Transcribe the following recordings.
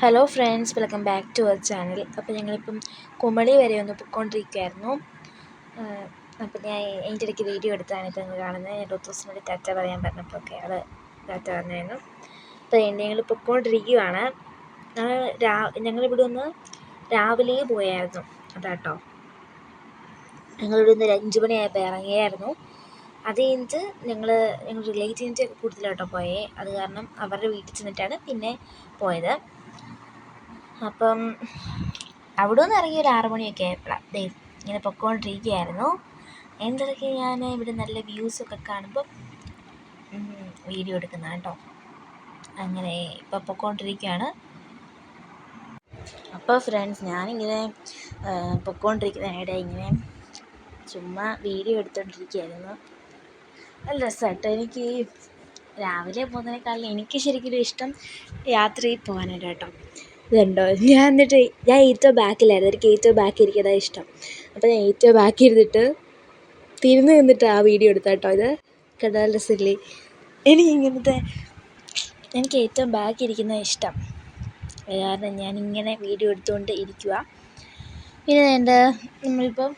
Hello friends, welcome back to our channel. അപ്പോൾ ഞങ്ങളിപ്പം കുമളി വരെ ഒന്ന് പൊയ്ക്കൊണ്ടിരിക്കുകയായിരുന്നു. അപ്പോൾ ഞാൻ അതിൻ്റെ ഇടയ്ക്ക് വീഡിയോ എടുത്താണ് ഇപ്പോൾ നിങ്ങൾ കാണുന്നത്. ഞാൻ 2 ദിവസത്തിനുള്ളിൽ ടാറ്റ പറയാൻ പറഞ്ഞപ്പോഴൊക്കെ അത് ടാറ്റ പറഞ്ഞായിരുന്നു. അപ്പോൾ ഞങ്ങൾ പൊയ്ക്കൊണ്ടിരിക്കുകയാണ്. ഞങ്ങളിവിടെ ഒന്ന് രാവിലെ പോയായിരുന്നു. അതാട്ടോ, ഞങ്ങളിവിടെ നിന്ന് 5 മണിയായപ്പോൾ ഇറങ്ങിയായിരുന്നു. അത് കഴിഞ്ഞിട്ട് ഞങ്ങൾ റിലേറ്റീവ്സിൻ്റെ കൂടുതലായിട്ടോ പോയേ. അത് കാരണം അവരുടെ വീട്ടിൽ ചെന്നിട്ടാണ് പിന്നെ പോയത്. അപ്പം അവിടെ നിന്ന് ഇറങ്ങി ഒരു 6 മണിയൊക്കെ ആയപ്പോഴാണ് ഇങ്ങനെ പൊയ്ക്കൊണ്ടിരിക്കുകയായിരുന്നു. എന്തൊക്കെ ഞാൻ ഇവിടെ നല്ല വ്യൂസൊക്കെ കാണുമ്പോൾ വീഡിയോ എടുക്കുന്ന കേട്ടോ. അങ്ങനെ ഇപ്പോൾ പൊയ്ക്കൊണ്ടിരിക്കുകയാണ്. അപ്പോൾ ഫ്രണ്ട്സ്, ഞാനിങ്ങനെ പൊയ്ക്കൊണ്ടിരിക്കുന്നതിനിടെ ഇങ്ങനെ ചുമ്മാ വീഡിയോ എടുത്തുകൊണ്ടിരിക്കുകയായിരുന്നു. നല്ല രസമായിട്ടോ. എനിക്ക് രാവിലെ പോകുന്നതിനേക്കാളും എനിക്ക് ശരിക്കും ഇഷ്ടം യാത്രയിൽ പോകാനായിട്ട് കേട്ടോ. ഇതുണ്ടോ, ഞാൻ ഏറ്റവും ബാക്കിലായിരുന്നു. എനിക്ക് ഏറ്റവും ബാക്കിൽ ഇരിക്കുന്നതാണ് ഇഷ്ടം. അപ്പോൾ ഞാൻ ഏറ്റവും ബാക്കിൽ ഇരുന്നിട്ട് തിരിഞ്ഞ് നിന്നിട്ട് ആ വീഡിയോ എടുത്ത കേട്ടോ. ഇത് കണ്ടാൽ രസമില്ലേ? എനിക്ക് ഏറ്റവും ബാക്കിൽ ഇരിക്കുന്നത് ഇഷ്ടം. കാരണം ഞാനിങ്ങനെ വീഡിയോ എടുത്തുകൊണ്ട് ഇരിക്കുക. പിന്നെ നമ്മളിപ്പം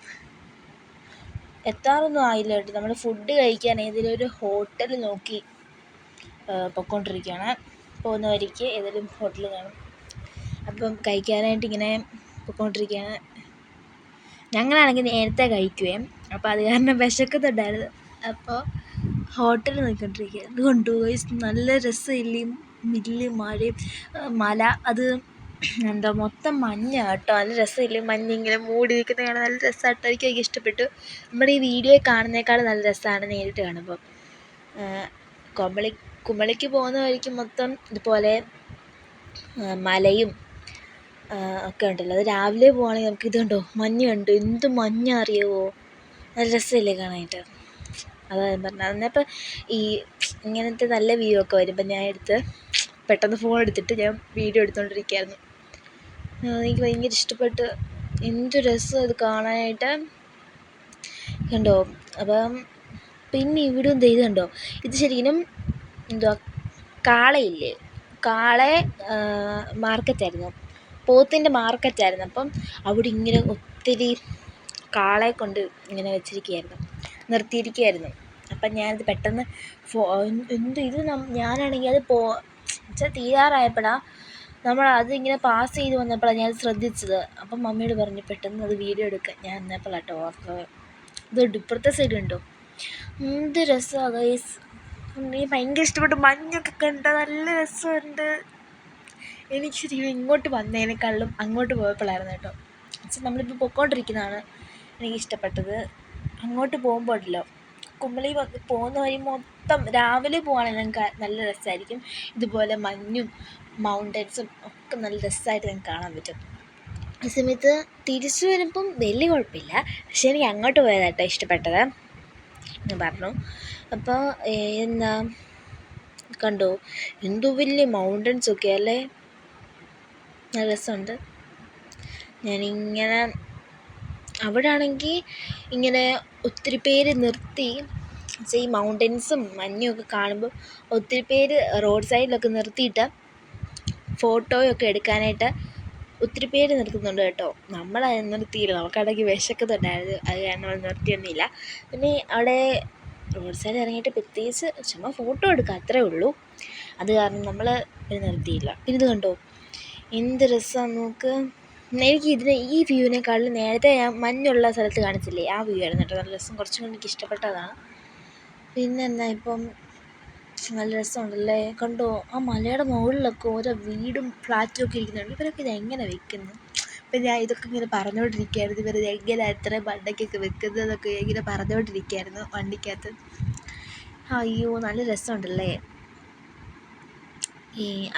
എത്താറൊന്നും ആയില്ല കേട്ടോ. നമ്മൾ ഫുഡ് കഴിക്കാൻ ഏതെങ്കിലും ഒരു ഹോട്ടൽ നോക്കി പൊയ്ക്കൊണ്ടിരിക്കുകയാണ്. പോകുന്ന വഴിക്ക് ഏതെങ്കിലും ഹോട്ടൽ കാണും, അപ്പം കഴിക്കാനായിട്ട് ഇങ്ങനെ പൊയ്ക്കൊണ്ടിരിക്കുകയാണ്. ഞങ്ങളാണെങ്കിൽ നേരത്തെ കഴിക്കുകയും, അപ്പോൾ അത് കാരണം വിശക്കുന്നുണ്ടായിരുന്നു. അപ്പോൾ ഹോട്ടൽ നോക്കിക്കൊണ്ടിരിക്കുക. അതുകൊണ്ട് നല്ല രസമില്ലേ? വലിയ മഴയും മല, അത് മൊത്തം മഞ്ഞ കേട്ടോ. നല്ല രസമില്ലേ? മഞ്ഞിങ്ങനെ മൂടി നിൽക്കുന്ന കാണാൻ നല്ല രസമായിട്ടോ. എനിക്ക് ഇഷ്ടപ്പെട്ടു. നമ്മുടെ ഈ വീഡിയോയിൽ കാണുന്നേക്കാൾ നല്ല രസമാണ് നേരിട്ട് കാണുമ്പോൾ. കുമളിക്ക് പോകുന്ന വഴിക്ക് മൊത്തം ഇതുപോലെ മലയും ഒക്കെ ഉണ്ടല്ലോ. അത് രാവിലെ പോവുകയാണെങ്കിൽ നമുക്ക് ഇത് കണ്ടോ, മഞ്ഞ് കണ്ടോ, എന്ത് മഞ്ഞ അറിയുമോ? നല്ല രസമില്ലേ കാണാനായിട്ട്? അതാണ് ഞാൻ പറഞ്ഞത്. അന്നപ്പോൾ ഈ ഇങ്ങനത്തെ നല്ല വ്യൂ ഒക്കെ വരുമ്പോൾ ഞാൻ പെട്ടെന്ന് ഫോൺ എടുത്തിട്ട് ഞാൻ വീഡിയോ എടുത്തുകൊണ്ടിരിക്കുകയായിരുന്നു. എനിക്ക് ഭയങ്കര ഇഷ്ടപ്പെട്ട്. എന്ത് രസം ഇത് കാണാനായിട്ട്, കണ്ടോ. അപ്പം പിന്നെ ഇവിടെ ഇത് കണ്ടോ, ഇത് ശരിക്കും കാളയില്ലേ, മാർക്കറ്റായിരുന്നു, പോത്തിൻ്റെ മാർക്കറ്റായിരുന്നു. അപ്പം അവിടെ ഇങ്ങനെ ഒത്തിരി കാളയെ കൊണ്ട് ഇങ്ങനെ നിർത്തിയിരിക്കുകയായിരുന്നു. അപ്പം ഞാനത് പെട്ടെന്ന് ഞാനാണെങ്കിൽ അത് തീരാറായപ്പോഴാണ് അതിങ്ങനെ പാസ് ചെയ്ത് വന്നപ്പോഴാണ് ഞാനത് ശ്രദ്ധിച്ചത്. അപ്പം മമ്മിയോട് പറഞ്ഞു പെട്ടെന്ന് അത് വീഡിയോ എടുക്കാൻ. ഞാൻ എന്നപ്പോഴാട്ടോ ഓർത്തത്. ഇതുണ്ട്, ഇപ്പുറത്തെ സൈഡ് കണ്ടോ, എന്ത് രസമാണ് ഗൈസ്. എനിക്ക് ഭയങ്കര ഇഷ്ടപ്പെട്ടു. മഞ്ഞൊക്കെ കണ്ടോ, നല്ല രസമുണ്ട്. എനിക്ക് ശരിക്കും ഇങ്ങോട്ട് വന്നതിനേക്കാളും അങ്ങോട്ട് പോയപ്പോഴായിരുന്നു കേട്ടോ. നമ്മളിപ്പോൾ പൊയ്ക്കൊണ്ടിരിക്കുന്നതാണ് എനിക്കിഷ്ടപ്പെട്ടത്. അങ്ങോട്ട് പോകുമ്പോൾ ഉണ്ടല്ലോ, കുമളി പോകുന്ന വഴി മൊത്തം രാവിലെ പോവുകയാണെങ്കിൽ നിങ്ങൾക്ക് നല്ല രസമായിരിക്കും. ഇതുപോലെ മഞ്ഞും മൗണ്ടൻസും ഒക്കെ നല്ല രസമായിട്ട് നിങ്ങൾക്ക് കാണാൻ പറ്റും. ആ സമയത്ത് തിരിച്ചു വരുമ്പം വലിയ കുഴപ്പമില്ല, പക്ഷേ എനിക്ക് അങ്ങോട്ട് പോയതാട്ടോ ഇഷ്ടപ്പെട്ടത് ഞാൻ പറഞ്ഞു. അപ്പോൾ കണ്ടോ, എന്തോ വലിയ മൗണ്ടൻസൊക്കെ അല്ലേ, നല്ല രസമുണ്ട്. ഞാനിങ്ങനെ അവിടെ ആണെങ്കിൽ ഇങ്ങനെ ഒത്തിരി പേര് നിർത്തി, ഈ മൗണ്ടൻസും മഞ്ഞും ഒക്കെ കാണുമ്പോൾ ഒത്തിരി പേര് റോഡ് സൈഡിലൊക്കെ നിർത്തിയിട്ട് ഫോട്ടോയൊക്കെ എടുക്കാനായിട്ട് ഒത്തിരി പേര് നിർത്തുന്നുണ്ട് കേട്ടോ. നമ്മളത് നിർത്തിയില്ല, നമുക്കിടയ്ക്ക് വിശക്കുന്നുണ്ടായിരുന്നു, അത് കാരണം നമ്മൾ നിർത്തിയൊന്നുമില്ല. പിന്നെ അവിടെ റോഡ് സൈഡിൽ ഇറങ്ങിയിട്ട് പ്രത്യേകിച്ച് ചുമ്മാ ഫോട്ടോ എടുക്കുക, അത്രേ ഉള്ളൂ. അത് കാരണം നമ്മൾ നിർത്തിയില്ല. പിന്നെ ഇത് കണ്ടോ, എന്ത് രസമാണ് നോക്ക്. എനിക്ക് ഈ വ്യൂവിനേക്കാളും നേരത്തെ ഞാൻ മഞ്ഞുള്ള സ്ഥലത്ത് കാണിച്ചില്ലേ, ആ വ്യൂ ആയിരുന്നു കേട്ടോ നല്ല രസം. കുറച്ചും കൂടി എനിക്ക് ഇഷ്ടപ്പെട്ടതാണ്. പിന്നെ ഇപ്പം നല്ല രസമുണ്ടല്ലേ, കണ്ടോ. ആ മലയുടെ മുകളിലൊക്കെ ഓരോ വീടും ഫ്ലാറ്റും ഒക്കെ ഇരിക്കുന്നുണ്ട്. ഇവരൊക്കെ ഇത് എങ്ങനെ വെക്കുന്നു? അപ്പം ഞാൻ ഇതൊക്കെ ഇങ്ങനെ പറഞ്ഞുകൊണ്ടിരിക്കുകയായിരുന്നു, ഇവർ എങ്ങനെ എത്ര മണ്ടയ്ക്കൊക്കെ വെക്കുന്നതൊക്കെ ഇങ്ങനെ പറഞ്ഞുകൊണ്ടിരിക്കുകയായിരുന്നു വണ്ടിക്കകത്ത്. അയ്യോ, നല്ല രസമുണ്ടല്ലേ.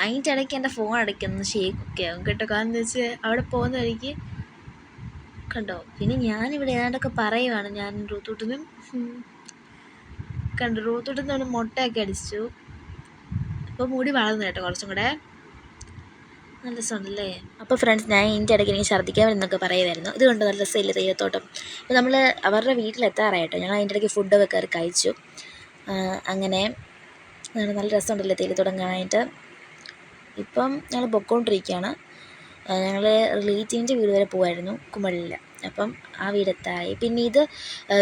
അതിൻ്റെ ഇടയ്ക്ക് എൻ്റെ ഫോൺ അടയ്ക്കുന്നു, ഷേക്കൊക്കെ ആവും കേട്ടോ. കാരണം എന്താ വെച്ചാൽ അവിടെ പോകുന്ന വഴിക്ക് കണ്ടോ. പിന്നെ ഞാനിവിടെ ഏതാണ്ടൊക്കെ പറയുവാണ്. ഞാൻ റൂത്തൂട്ടുന്നും ഒരു മുട്ടയൊക്കെ അടിച്ചു. അപ്പോൾ മുടി വളർന്നു കേട്ടോ കുറച്ചും കൂടെ, നല്ല രസമുണ്ടല്ലേ. അപ്പോൾ ഫ്രണ്ട്സ്, ഞാൻ ഇതിൻ്റെ ഇടയ്ക്ക് എനിക്ക് ഛർദ്ദിക്കാൻ വരുന്നൊക്കെ പറയുമായിരുന്നു. ഇതുകൊണ്ട് നല്ല രസമില്ല തേയിലത്തോട്ടം. അപ്പോൾ നമ്മൾ അവരുടെ വീട്ടിലെത്താറായിട്ടോ. ഞങ്ങൾ അതിൻ്റെ ഇടയ്ക്ക് ഫുഡൊക്കെ കയറി കഴിച്ചു. അങ്ങനെ നല്ല രസമുണ്ടല്ലേ തേയിലത്തോട്ടം കാണാനായിട്ട്. ഇപ്പം ഞങ്ങൾ പൊയ്ക്കൊണ്ടിരിക്കുകയാണ്. ഞങ്ങൾ റിലേറ്റീവിൻ്റെ വീട് വരെ പോകുമായിരുന്നു കുമളിയിൽ. അപ്പം ആ വീടെത്തായി. പിന്നെ ഇത്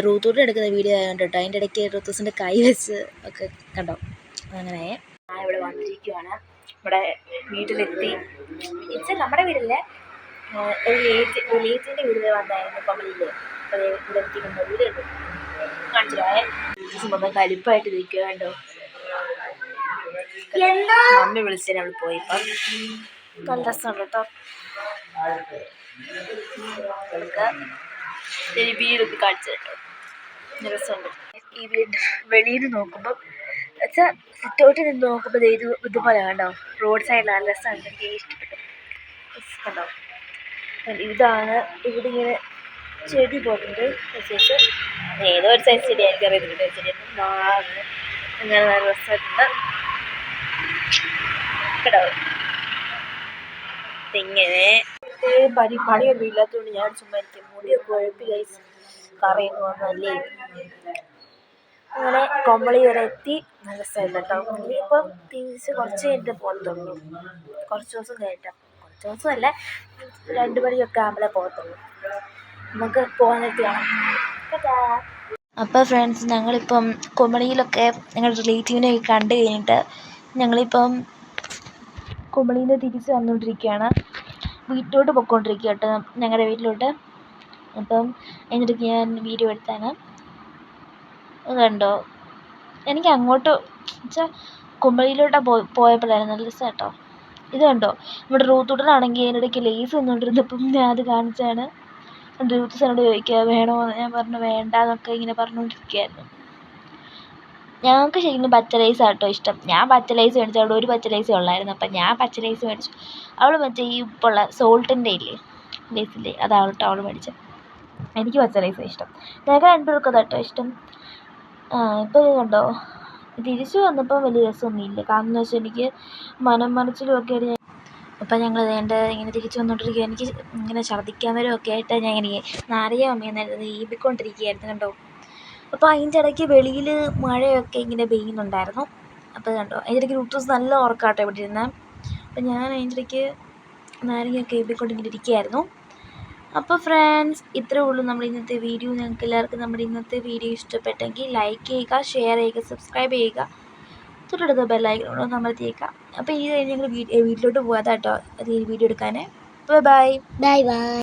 റൂത്തൂടെ എടുക്കുന്ന വീഡിയോ ആയതുകൊണ്ട് കേട്ടോ, അതിൻ്റെ ഇടയ്ക്ക് റൂത്തൂസിൻ്റെ കൈ വെച്ച് ഒക്കെ കണ്ടോ. അങ്ങനെ ഞാൻ ഇവിടെ വന്നിരിക്കുകയാണ്. ഇവിടെ വീട്ടിലെത്തി. ഇത് നമ്മുടെ വീടല്ലേ, റിലേറ്റീവിൻ്റെ വീട് വരെ വന്നായിരുന്നു കുമളിയിൽ. അപ്പോൾ ഇവിടെ എത്തിക്കുന്ന വീട് കാണിച്ചില്ലേ. മൊത്തം കലിപ്പായിട്ട് ഇരിക്കുക കണ്ടോ. മമ്മി വിളിച്ചതിന് അവൾ പോയി. ഇപ്പം നല്ല രസമുണ്ട് കേട്ടോ. വീടൊക്കെ കാണിച്ചു കേട്ടോ, നല്ല രസമുണ്ട്. ഈ വീട് വെളിയിൽ നിന്ന് നോക്കുമ്പം വെച്ചാൽ സിറ്റൗട്ടിൽ നിന്ന് നോക്കുമ്പോൾ ഇതുപോലെ കണ്ടോ, റോഡ് സൈഡിൽ നല്ല രസമുണ്ട്. എനിക്ക് ഇഷ്ടപ്പെട്ടു കണ്ടോ. ഇതാണ് ഇവിടെ ഇങ്ങനെ ചെടി പോയിട്ടുണ്ട്. ശേഷം ഏതോ ഒരു സൈസ് ചെടി എനിക്കറിയത്തില്ല. ചെടി അങ്ങനെ നല്ല രസമുണ്ട് കേട്ടോ. ഇങ്ങനെ പണിയൊന്നും ഇല്ലാത്തതുകൊണ്ട് ഞാൻ ചുമ്മാ എനിക്ക് മുടിയൊക്കെ ഒഴുപ്പി കഴിച്ച് കറിയൊക്കെ വന്നല്ലേ. അങ്ങനെ കുമളി വരെ എത്തി. നല്ല രസമുണ്ട് കേട്ടോ. ഇനിയിപ്പം തിരിച്ച് കുറച്ച് കഴിഞ്ഞിട്ട് പോകത്തുള്ളൂ. കുറച്ച് ദിവസം കഴിഞ്ഞിട്ട്, കുറച്ച് ദിവസമല്ല 2 മണിയൊക്കെ ആകുമ്പോഴേ പോകത്തുള്ളൂ. നമുക്ക് പോകാൻ നിർത്തിയാണ്. അപ്പോൾ ഫ്രണ്ട്സ്, ഞങ്ങളിപ്പം കുമളിയിലൊക്കെ ഞങ്ങളുടെ റിലേറ്റീവിനെ കണ്ടു കഴിഞ്ഞിട്ട് ഞങ്ങളിപ്പം കുമളിയിൽ നിന്ന് തിരിച്ച് വന്നുകൊണ്ടിരിക്കുകയാണ്. വീട്ടിലോട്ട് പൊയ്ക്കൊണ്ടിരിക്കുക കേട്ടോ, ഞങ്ങളുടെ വീട്ടിലോട്ട്. അപ്പം എന്നിട്ട് ഞാൻ വീഡിയോ എടുത്താണ്. കണ്ടോ, എനിക്ക് അങ്ങോട്ട് വെച്ചാൽ കുമളിയിലോട്ട് പോയപ്പോഴായിരുന്നു നല്ല രസം കേട്ടോ. ഇത് കണ്ടോ, നമ്മുടെ റൂത്തൂട്ടനാണെങ്കിൽ അതിനിടയ്ക്ക് ലേസ് വന്നുകൊണ്ടിരുന്നപ്പം ഞാൻ അത് കാണിച്ചാണ്. റൂത്ത് എന്നോട് ചോദിക്കുക വേണോ, ഞാൻ പറഞ്ഞു വേണ്ടാന്നൊക്കെ ഇങ്ങനെ പറഞ്ഞുകൊണ്ടിരിക്കുകയായിരുന്നു. ഞങ്ങൾക്ക് ശരിക്കും പച്ച ലേസാണ് കേട്ടോ ഇഷ്ടം. ഞാൻ പച്ച ലേസ് മേടിച്ചു. അവിടെ ഒരു പച്ച ലേസേ ഉള്ളായിരുന്നു. അപ്പം ഞാൻ പച്ച ലേസ് മേടിച്ചു. അവൾ മറ്റേ ഈ ഉപ്പുള്ള സോൾട്ടിൻ്റെ ഇല്ലേ ലേസില്ലേ, അതാണ് കേട്ടോ അവൾ മേടിച്ചത്. എനിക്ക് പച്ച ലേസാണ് ഇഷ്ടം. ഞങ്ങൾക്ക് 2 പേർക്കും അതാട്ടോ ഇഷ്ടം. ഇപ്പോൾ കണ്ടോ, തിരിച്ചു വന്നപ്പോൾ വലിയ രസമൊന്നുമില്ല. കാരണം എന്ന് വെച്ചാൽ എനിക്ക് മനം മറിച്ചിലും ഒക്കെ ആയിട്ട് അപ്പം ഞങ്ങൾ ഇങ്ങനെ തിരിച്ചു വന്നുകൊണ്ടിരിക്കുക. എനിക്ക് ഇങ്ങനെ ഛർദ്ദിക്കാൻ വരമൊക്കെ ആയിട്ട് ഞാൻ ഇങ്ങനെ നാരങ്ങ അമ്മയെന്നായിരുന്നു ഈമ്പിക്കൊണ്ടിരിക്കുകയായിരുന്നു കണ്ടോ. അപ്പോൾ അതിൻ്റെ ഇടയ്ക്ക് വെളിയിൽ മഴയൊക്കെ ഇങ്ങനെ പെയ്യുന്നുണ്ടായിരുന്നു. അപ്പോൾ കണ്ടോ, അതിൻ്റെ ഇടയ്ക്ക് റൂത്തൂസ് നല്ല ഉറക്കാട്ടോ ഇവിടെ ഇരുന്നത്. അപ്പം ഞാൻ അതിൻ്റെ ഇടയ്ക്ക് നാരങ്ങയൊക്കെ ഈമ്പിക്കൊണ്ട് ഇങ്ങനെ ഇരിക്കുകയായിരുന്നു. അപ്പോൾ ഫ്രണ്ട്സ്, ഇത്രയേ ഉള്ളൂ നമ്മുടെ ഇന്നത്തെ വീഡിയോ. ഞങ്ങൾക്ക് എല്ലാവർക്കും നമ്മുടെ ഇന്നത്തെ വീഡിയോ ഇഷ്ടപ്പെട്ടെങ്കിൽ ലൈക്ക് ചെയ്യുക, ഷെയർ ചെയ്യുക, സബ്സ്ക്രൈബ് ചെയ്യുക, തൊട്ടടുത്ത ബെല്ലൈക്കൺ അമർത്തിയേക്കുക. അപ്പോൾ ഇത് കഴിഞ്ഞ് ഞങ്ങൾ വീട്ടിലോട്ട് പോകാതാട്ടോ വീഡിയോ എടുക്കാൻ. Bye bye.